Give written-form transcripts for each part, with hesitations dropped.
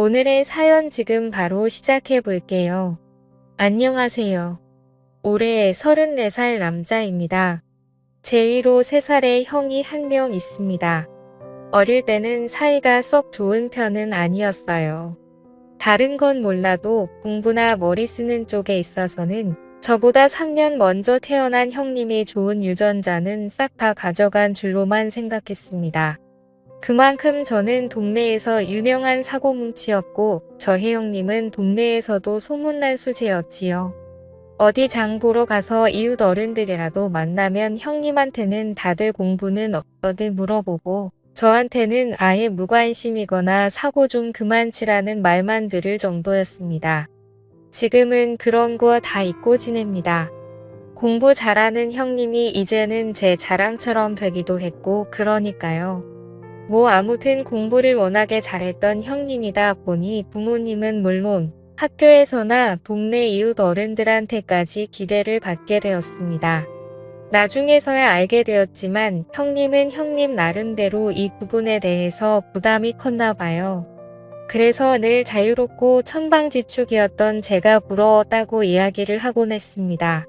오늘의 사연 지금 바로 시작해 볼게요. 안녕하세요. 올해 34살 남자입니다. 제 위로 3살의 형이 한 명 있습니다. 어릴 때는 사이가 썩 좋은 편은 아니었어요. 다른 건 몰라도 공부나 머리 쓰는 쪽에 있어서는 저보다 3년 먼저 태어난 형님이 좋은 유전자는 싹 다 가져간 줄로만 생각했습니다. 그만큼 저는 동네에서 유명한 사고뭉치였고 저희 형님은 동네에서도 소문난 수재였지요. 어디 장 보러 가서 이웃 어른들이라도 만나면 형님한테는 다들 공부는 어떠든 물어보고 저한테는 아예 무관심이거나 사고 좀 그만 치라는 말만 들을 정도였습니다. 지금은 그런 거 다 잊고 지냅니다. 공부 잘하는 형님이 이제는 제 자랑처럼 되기도 했고 그러니까요. 뭐 아무튼 공부를 워낙에 잘했던 형님이다 보니 부모님은 물론 학교에서나 동네 이웃 어른들한테까지 기대를 받게 되었습니다. 나중에서야 알게 되었지만 형님은 형님 나름대로 이 부분에 대해서 부담이 컸나 봐요. 그래서 늘 자유롭고 천방지축이었던 제가 부러웠다고 이야기를 하곤 했습니다.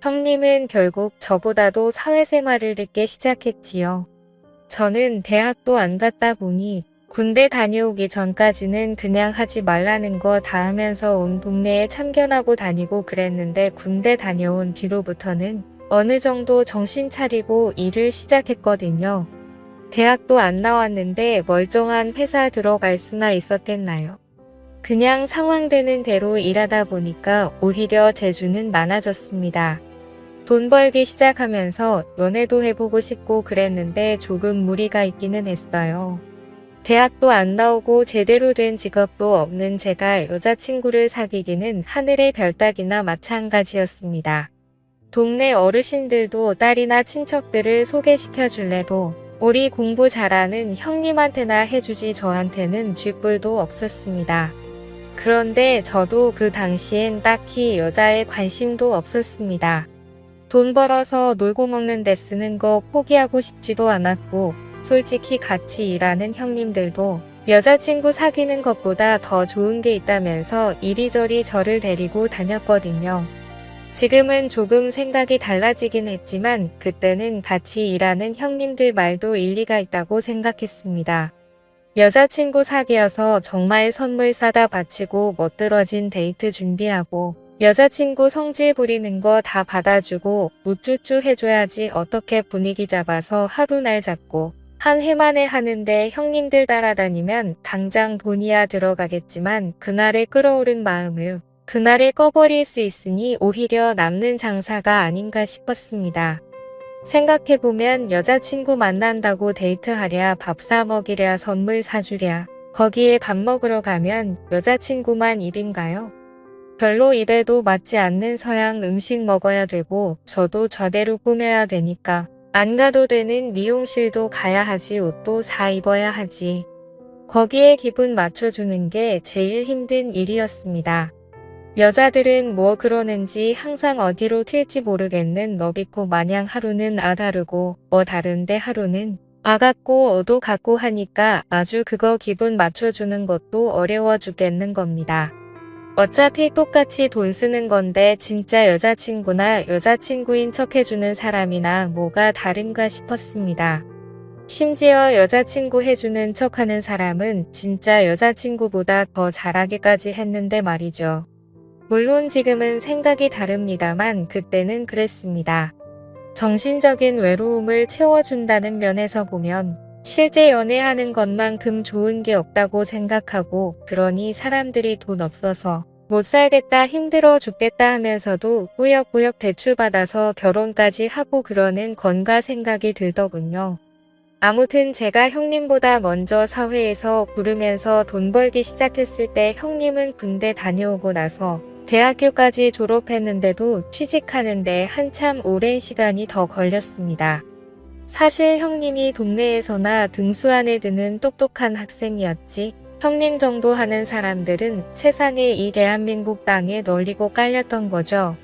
형님은 결국 저보다도 사회생활을 늦게 시작했지요. 저는 대학도 안 갔다 보니 군대 다녀오기 전까지는 그냥 하지 말라는 거 다 하면서 온 동네에 참견하고 다니고 그랬는데 군대 다녀온 뒤로부터는 어느 정도 정신 차리고 일을 시작했거든요. 대학도 안 나왔는데 멀쩡한 회사 들어갈 수나 있었겠나요? 그냥 상황되는 대로 일하다 보니까 오히려 재주는 많아졌습니다. 돈 벌기 시작하면서 연애도 해보고 싶고 그랬는데 조금 무리가 있기는 했어요. 대학도 안 나오고 제대로 된 직업도 없는 제가 여자친구를 사귀기는 하늘의 별 따기나 마찬가지였습니다. 동네 어르신들도 딸이나 친척들을 소개시켜 줄래도 우리 공부 잘하는 형님한테나 해주지 저한테는 쥐뿔도 없었습니다. 그런데 저도 그 당시엔 딱히 여자에 관심도 없었습니다. 돈 벌어서 놀고 먹는 데 쓰는 거 포기하고 싶지도 않았고 솔직히 같이 일하는 형님들도 여자친구 사귀는 것보다 더 좋은 게 있다면서 이리저리 저를 데리고 다녔거든요. 지금은 조금 생각이 달라지긴 했지만 그때는 같이 일하는 형님들 말도 일리가 있다고 생각했습니다. 여자친구 사귀어서 정말 선물 사다 바치고 멋들어진 데이트 준비하고 여자친구 성질 부리는 거 다 받아주고 우쭈쭈 해줘야지 어떻게 분위기 잡아서 하루 날 잡고 한 해 만에 하는데 형님들 따라다니면 당장 돈이야 들어가겠지만 그날의 끓어오른 마음을 그날에 꺼버릴 수 있으니 오히려 남는 장사가 아닌가 싶었습니다. 생각해보면 여자친구 만난다고 데이트하랴 밥 사 먹이랴 선물 사주랴 거기에 밥 먹으러 가면 여자친구만 입인가요? 별로 입에도 맞지 않는 서양 음식 먹어야 되고 저도 저대로 꾸며야 되니까 안 가도 되는 미용실도 가야 하지 옷도 사 입어야 하지. 거기에 기분 맞춰주는 게 제일 힘든 일이었습니다. 여자들은 뭐 그러는지 항상 어디로 튈지 모르겠는 너비코 마냥 하루는 다르고 다른데 하루는 같고 어도 같고 하니까 아주 그거 기분 맞춰주는 것도 어려워 죽겠는 겁니다. 어차피 똑같이 돈 쓰는 건데 진짜 여자친구나 여자친구인 척 해주는 사람이나 뭐가 다른가 싶었습니다. 심지어 여자친구 해주는 척 하는 사람은 진짜 여자친구보다 더 잘하기까지 했는데 말이죠. 물론 지금은 생각이 다릅니다만 그때는 그랬습니다. 정신적인 외로움을 채워준다는 면에서 보면 실제 연애하는 것만큼 좋은 게 없다고 생각하고 그러니 사람들이 돈 없어서 못 살겠다 힘들어 죽겠다 하면서도 꾸역꾸역 대출받아서 결혼까지 하고 그러는 건가 생각이 들더군요. 아무튼 제가 형님보다 먼저 사회에서 구르면서 돈 벌기 시작했을 때 형님은 군대 다녀오고 나서 대학교까지 졸업했는데도 취직하는데 한참 오랜 시간이 더 걸렸습니다. 사실 형님이 동네에서나 등수 안에 드는 똑똑한 학생이었지 형님 정도 하는 사람들은 세상에 이 대한민국 땅에 널리고 깔렸던 거죠.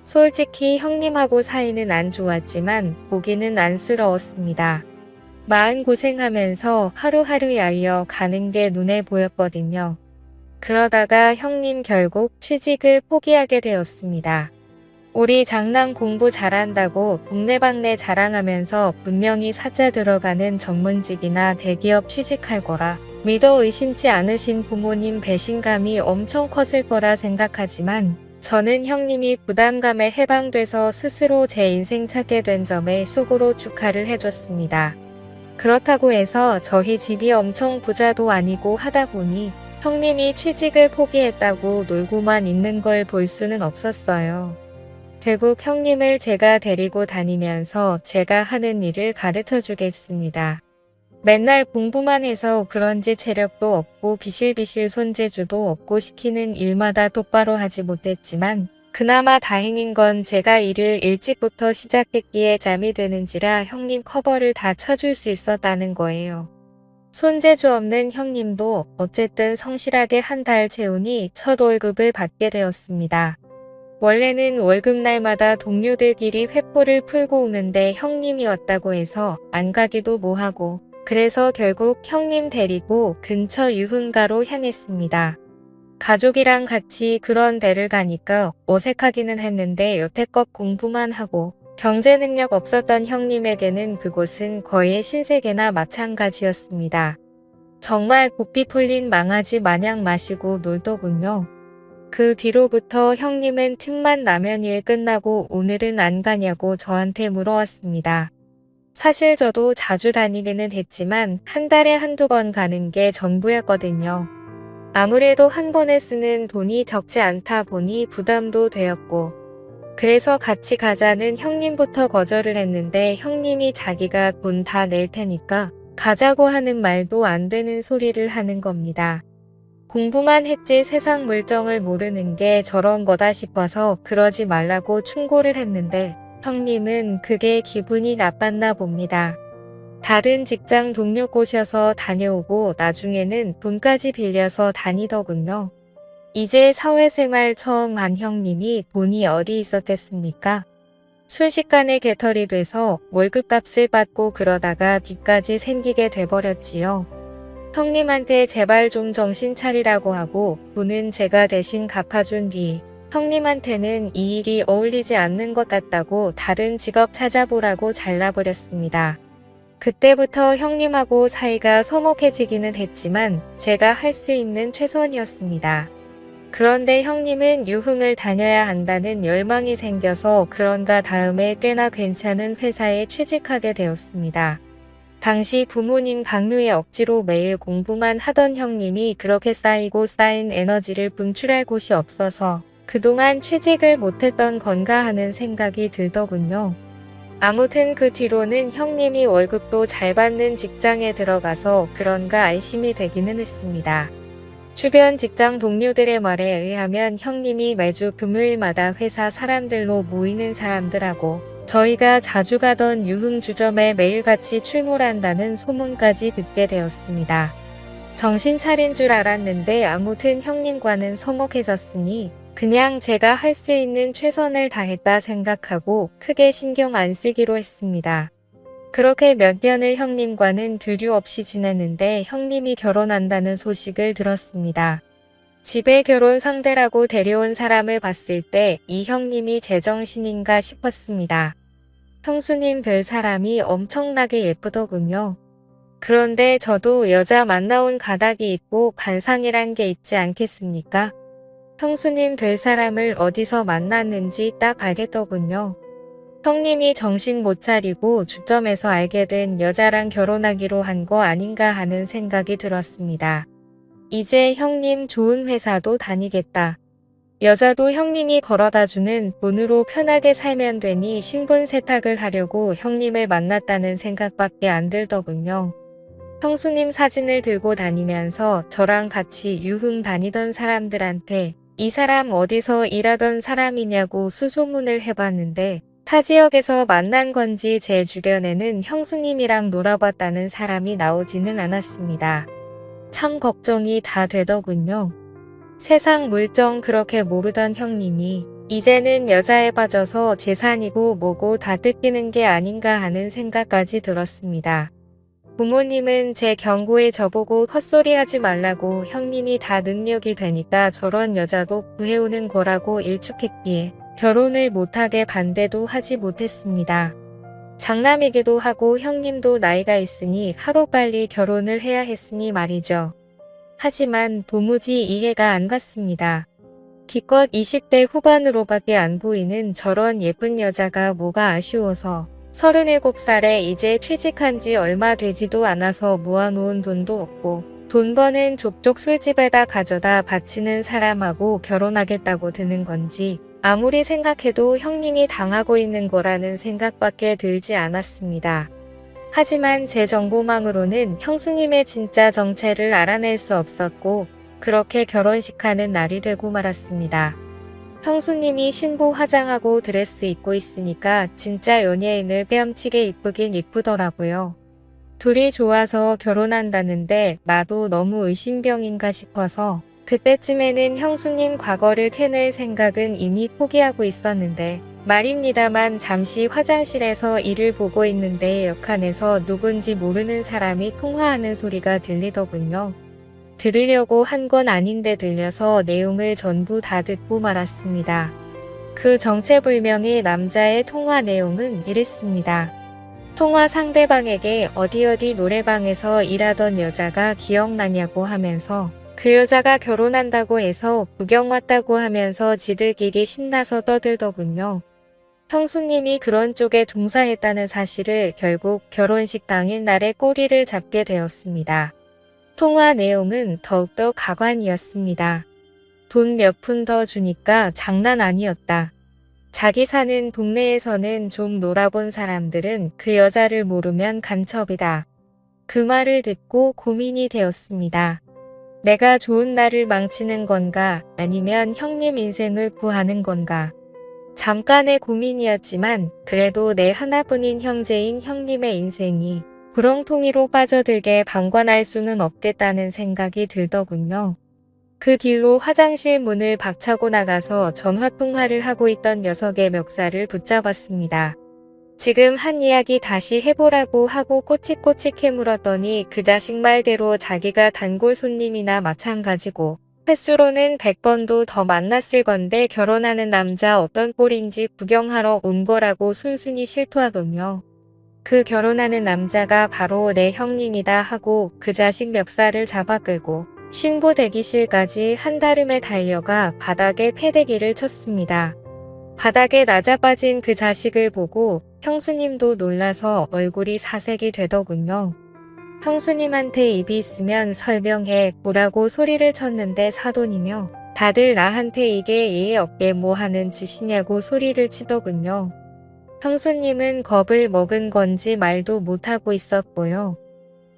솔직히 형님하고 사이는 안 좋았지만 보기는 안쓰러웠습니다. 마음고생하면서 하루하루 야위어 가는 게 눈에 보였거든요. 그러다가 형님 결국 취직을 포기하게 되었습니다. 우리 장남 공부 잘한다고 동네방네 자랑하면서 분명히 사자 들어가는 전문직이나 대기업 취직할 거라 믿어 의심치 않으신 부모님 배신감이 엄청 컸을 거라 생각하지만 저는 형님이 부담감에 해방돼서 스스로 제 인생 찾게 된 점에 속으로 축하를 해줬습니다. 그렇다고 해서 저희 집이 엄청 부자도 아니고 하다 보니 형님이 취직을 포기했다고 놀고만 있는 걸 볼 수는 없었어요. 결국 형님을 제가 데리고 다니면서 제가 하는 일을 가르쳐 주겠습니다. 맨날 공부만 해서 그런지 체력도 없고 비실비실 손재주도 없고 시키는 일마다 똑바로 하지 못했지만 그나마 다행인 건 제가 일을 일찍부터 시작했기에 잠이 되는지라 형님 커버를 다 쳐줄 수 있었다는 거예요. 손재주 없는 형님도 어쨌든 성실하게 한 달 채우니 첫 월급을 받게 되었습니다. 원래는 월급날마다 동료들끼리 회포를 풀고 오는데 형님이 왔다고 해서 안 가기도 뭐하고 그래서 결국 형님 데리고 근처 유흥가로 향했습니다. 가족이랑 같이 그런 데를 가니까 어색하기는 했는데 여태껏 공부만 하고 경제 능력 없었던 형님에게는 그곳은 거의 신세계나 마찬가지였습니다. 정말 고삐 풀린 망아지 마냥 마시고 놀더군요. 그 뒤로부터 형님은 틈만 나면 일 끝나고 오늘은 안 가냐고 저한테 물어왔습니다. 사실 저도 자주 다니기는 했지만 한 달에 한두 번 가는 게 전부였거든요. 아무래도 한 번에 쓰는 돈이 적지 않다 보니 부담도 되었고 그래서 같이 가자는 형님부터 거절을 했는데 형님이 자기가 돈 다 낼 테니까 가자고 하는 말도 안 되는 소리를 하는 겁니다. 공부만 했지 세상 물정을 모르는 게 저런 거다 싶어서 그러지 말라고 충고를 했는데 형님은 그게 기분이 나빴나 봅니다. 다른 직장 동료 꼬셔서 다녀오고 나중에는 돈까지 빌려서 다니더군요. 이제 사회생활 처음 한 형님이 돈이 어디 있었겠습니까? 순식간에 개털이 돼서 월급값을 받고 그러다가 빚까지 생기게 돼버렸지요. 형님한테 제발 좀 정신 차리라고 하고 돈은 제가 대신 갚아준 뒤 형님한테는 이 일이 어울리지 않는 것 같다고 다른 직업 찾아보라고 잘라버렸습니다. 그때부터 형님하고 사이가 서먹해지기는 했지만 제가 할 수 있는 최선이었습니다. 그런데 형님은 유흥을 다녀야 한다는 열망이 생겨서 그런가 다음에 꽤나 괜찮은 회사에 취직하게 되었습니다. 당시 부모님 강요에 억지로 매일 공부만 하던 형님이 그렇게 쌓이고 쌓인 에너지를 분출할 곳이 없어서 그동안 취직을 못했던 건가 하는 생각이 들더군요. 아무튼 그 뒤로는 형님이 월급도 잘 받는 직장에 들어가서 그런가 안심이 되기는 했습니다. 주변 직장 동료들의 말에 의하면 형님이 매주 금요일마다 회사 사람들로 모이는 사람들하고 저희가 자주 가던 유흥주점에 매일같이 출몰한다는 소문까지 듣게 되었습니다. 정신 차린 줄 알았는데 아무튼 형님과는 서먹해졌으니 그냥 제가 할 수 있는 최선을 다했다 생각하고 크게 신경 안 쓰기로 했습니다. 그렇게 몇 년을 형님과는 교류 없이 지냈는데 형님이 결혼한다는 소식을 들었습니다. 집에 결혼 상대라고 데려온 사람을 봤을 때 이 형님이 제정신인가 싶었습니다. 형수님 별 사람이 엄청나게 예쁘더군요. 그런데 저도 여자 만나온 가닥이 있고 관상이란 게 있지 않겠습니까? 형수님 될 사람을 어디서 만났는지 딱 알겠더군요. 형님이 정신 못 차리고 주점에서 알게 된 여자랑 결혼하기로 한 거 아닌가 하는 생각이 들었습니다. 이제 형님 좋은 회사도 다니겠다. 여자도 형님이 걸어다주는 돈으로 편하게 살면 되니 신분 세탁을 하려고 형님을 만났다는 생각밖에 안 들더군요. 형수님 사진을 들고 다니면서 저랑 같이 유흥 다니던 사람들한테 이 사람 어디서 일하던 사람이냐고 수소문을 해봤는데 타 지역에서 만난 건지 제 주변에는 형수님이랑 놀아봤다는 사람이 나오지는 않았습니다. 참 걱정이 다 되더군요. 세상 물정 그렇게 모르던 형님이 이제는 여자에 빠져서 재산이고 뭐고 다 뜯기는 게 아닌가 하는 생각까지 들었습니다. 부모님은 제 경고에 저보고 헛소리하지 말라고 형님이 다 능력이 되니까 저런 여자도 구해오는 거라고 일축했기에 결혼을 못하게 반대도 하지 못했습니다. 장남이기도 하고 형님도 나이가 있으니 하루빨리 결혼을 해야 했으니 말이죠. 하지만 도무지 이해가 안 갔습니다. 기껏 20대 후반으로밖에 안 보이는 저런 예쁜 여자가 뭐가 아쉬워서 37살에 이제 퇴직한 지 얼마 되지도 않아서 모아놓은 돈도 없고 돈 버는 족족 술집에다 가져다 바치는 사람하고 결혼하겠다고 드는 건지 아무리 생각해도 형님이 당하고 있는 거라는 생각밖에 들지 않았습니다. 하지만 제 정보망으로는 형수님의 진짜 정체를 알아낼 수 없었고 그렇게 결혼식하는 날이 되고 말았습니다. 형수님이 신부 화장하고 드레스 입고 있으니까 진짜 연예인을 뺨치게 이쁘긴 이쁘더라고요. 둘이 좋아서 결혼한다는데 나도 너무 의심병인가 싶어서 그때쯤에는 형수님 과거를 캐낼 생각은 이미 포기하고 있었는데 말입니다만 잠시 화장실에서 일을 보고 있는데 역한에서 누군지 모르는 사람이 통화하는 소리가 들리더군요. 들으려고 한 건 아닌데 들려서 내용을 전부 다 듣고 말았습니다. 그 정체불명의 남자의 통화 내용은 이랬습니다. 통화 상대방에게 어디 노래방에서 일하던 여자가 기억나냐고 하면서 그 여자가 결혼한다고 해서 구경 왔다고 하면서 지들끼리 신나서 떠들더군요. 형수님이 그런 쪽에 종사했다는 사실을 결국 결혼식 당일 날에 꼬리를 잡게 되었습니다. 통화 내용은 더욱더 가관이었습니다. 돈 몇 푼 더 주니까 장난 아니었다. 자기 사는 동네에서는 좀 놀아본 사람들은 그 여자를 모르면 간첩이다. 그 말을 듣고 고민이 되었습니다. 내가 좋은 날을 망치는 건가 아니면 형님 인생을 구하는 건가. 잠깐의 고민이었지만 그래도 내 하나뿐인 형제인 형님의 인생이 구렁텅이로 빠져들게 방관할 수는 없겠다는 생각이 들더군요. 그 길로 화장실 문을 박차고 나가서 전화통화를 하고 있던 녀석의 멱살을 붙잡았습니다. 지금 한 이야기 다시 해보라고 하고 꼬치꼬치 캐물었더니 그 자식 말대로 자기가 단골 손님이나 마찬가지고 횟수로는 100번도 더 만났을 건데 결혼하는 남자 어떤 꼴인지 구경하러 온 거라고 순순히 실토하더군요. 그 결혼하는 남자가 바로 내 형님이다 하고 그 자식 멱살을 잡아 끌고 신부 대기실까지 한달음에 달려가 바닥에 패대기를 쳤습니다. 바닥에 낮아빠진 그 자식을 보고 형수님도 놀라서 얼굴이 사색이 되더군요. 형수님한테 입이 있으면 설명해 보라고 소리를 쳤는데 사돈이며 다들 나한테 이게 예의 없게 뭐 하는 짓이냐고 소리를 치더군요. 형수님은 겁을 먹은 건지 말도 못하고 있었고요.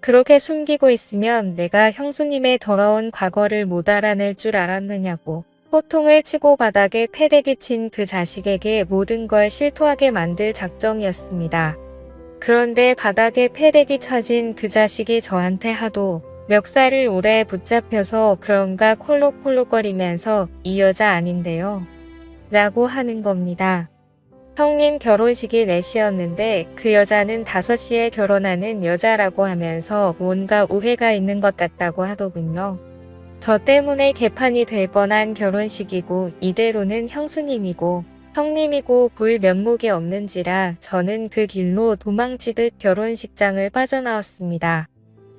그렇게 숨기고 있으면 내가 형수님의 더러운 과거를 못 알아낼 줄 알았느냐고 호통을 치고 바닥에 패대기 친 그 자식에게 모든 걸 실토하게 만들 작정이었습니다. 그런데 바닥에 패대기 쳐진 그 자식이 저한테 하도 멱살을 오래 붙잡혀서 그런가 콜록콜록거리면서 이 여자 아닌데요. 라고 하는 겁니다. 형님 결혼식이 4시였는데 그 여자는 5시에 결혼하는 여자라고 하면서 뭔가 오해가 있는 것 같다고 하더군요. 저 때문에 개판이 될 뻔한 결혼식이고 이대로는 형수님이고 형님이고 볼 면목이 없는지라 저는 그 길로 도망치듯 결혼식장을 빠져나왔습니다.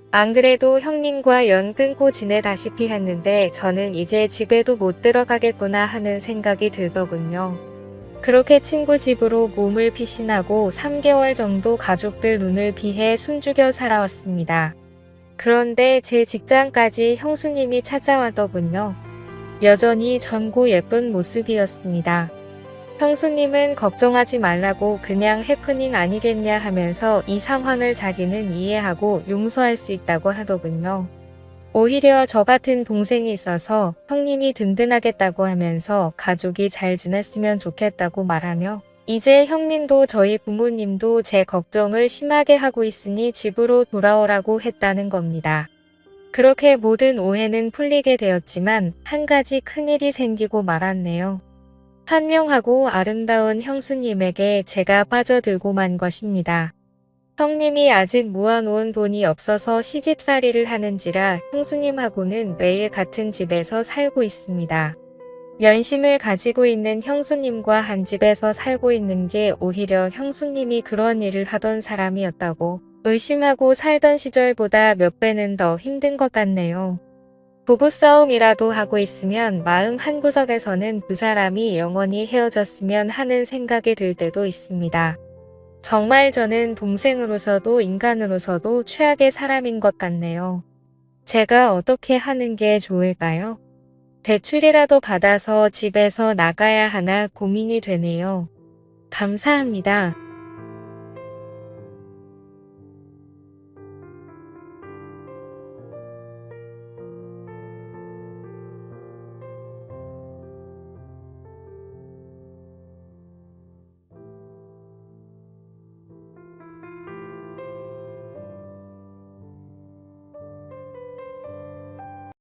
안 그래도 형님과 연 끊고 지내다시피 했는데 저는 이제 집에도 못 들어가겠구나 하는 생각이 들더군요. 그렇게 친구 집으로 몸을 피신하고 3개월 정도 가족들 눈을 피해 숨죽여 살아왔습니다. 그런데 제 직장까지 형수님이 찾아왔더군요. 여전히 젊고 예쁜 모습이었습니다. 형수님은 걱정하지 말라고 그냥 해프닝 아니겠냐 하면서 이 상황을 자기는 이해하고 용서할 수 있다고 하더군요. 오히려 저 같은 동생이 있어서 형님이 든든하겠다고 하면서 가족이 잘 지냈으면 좋겠다고 말하며 이제 형님도 저희 부모님도 제 걱정을 심하게 하고 있으니 집으로 돌아오라고 했다는 겁니다. 그렇게 모든 오해는 풀리게 되었지만 한 가지 큰일이 생기고 말았네요. 현명하고 아름다운 형수님에게 제가 빠져들고 만 것입니다. 형님이 아직 모아놓은 돈이 없어서 시집살이를 하는지라 형수님하고는 매일 같은 집에서 살고 있습니다. 연심을 가지고 있는 형수님과 한 집에서 살고 있는 게 오히려 형수님이 그런 일을 하던 사람이었다고 의심하고 살던 시절보다 몇 배는 더 힘든 것 같네요. 부부싸움이라도 하고 있으면 마음 한구석에서는 두 사람이 영원히 헤어졌으면 하는 생각이 들 때도 있습니다. 정말 저는 동생으로서도 인간으로서도 최악의 사람인 것 같네요. 제가 어떻게 하는 게 좋을까요? 대출이라도 받아서 집에서 나가야 하나 고민이 되네요. 감사합니다.